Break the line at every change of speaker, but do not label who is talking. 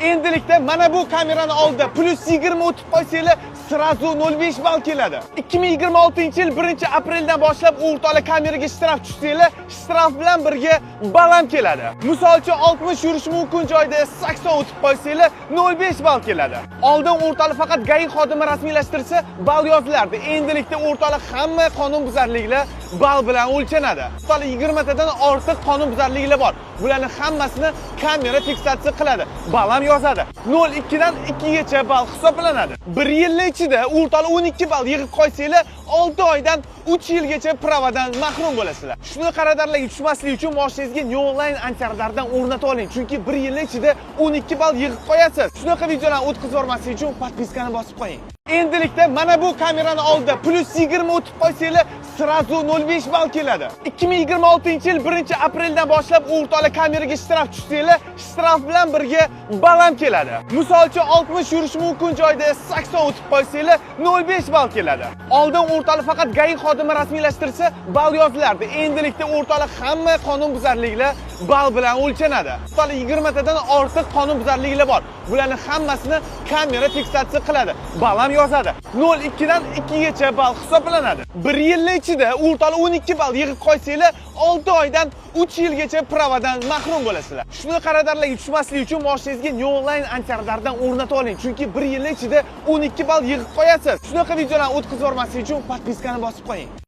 Endilikda mana bu kamerani oldida +20 o'tib qo'ysanglar, srazu 0.5 ball keladi. 2026-yil 1-apreldan boshlab o'rtoqli kameraga shtraf tushsanglar, shtraf bilan birga ball ham keladi. Misol uchun 60 yurish mumkin joyda 80 o'tib qo'ysanglar, 0.5 ball keladi. Oldin o'rtoqli faqat GAI xodimi rasmiylashtirsa, ball yozilardi. Endilikda o'rtoqli hamma qonunbuzarliklar ball bilan o'lchanadi. O'rtoqli 20 tadan ortiq qonunbuzarliklar bor. Bularning hammasini kamera fiksatsiya qiladi. Ball ham yozadi. 0.2 dan 2 gacha ball hisoblanadi. 1 yil ichida o'rtoqli 12 ball yig'ib qo'ysanglar, 6 oydan 3 yilgacha pravadan mahrum bo'lasizlar. Shuni qaradarlarga tushmaslik uchun moshingizga Neoline antiraddardan o'rnatib oling, chunki 1 yil ichida 12 ball yig'ib qo'yasiz. Shunaqa videolarni o'tkazib yubormaslik uchun podpiskani bosib qo'ying. Endilikda mana bu kamerani oldida +20 o'tib qo'ysanglar, srazu 0.5 ball keladi. 2026-yil 1-apreldan boshlab o'rtoqli kameraga shtraf tushsanglar, shtraf bilan birga ball ham keladi. Misol uchun 60 yurish mumkin joyda 80 o'tib qo'ysanglar, 0.5 ball keladi. Oldin o'rtoqli faqat GAI xodimi rasmiylashtirsa, ball yozilardi. Endilikda o'rtoqli hamma qonunbuzarliklar ball bilan o'lchanadi. O'rtoqli 20 tadan ortiq qonunbuzarliklar bor. Bularning hammasini kamera fiksatsiya qiladi. Ball ham yozadi. 0.2 dan 2 gacha ball hisoblanadi. 1 yil ichida o'rtoqli 12 ball yig'ib qo'ysanglar, 6 oydan 3 yilgacha pravadan mahrum bo'lasizlar. Shuni qaradarlarga tushmaslik uchun moshingizga Neoline antiraddardan o'rnatib oling, chunki 1 yil ichida 12 ball yig'ib qo'yasiz. Shunaqa videolarni o'tkazib yubormaslik uchun podpiskani bosib qo'ying.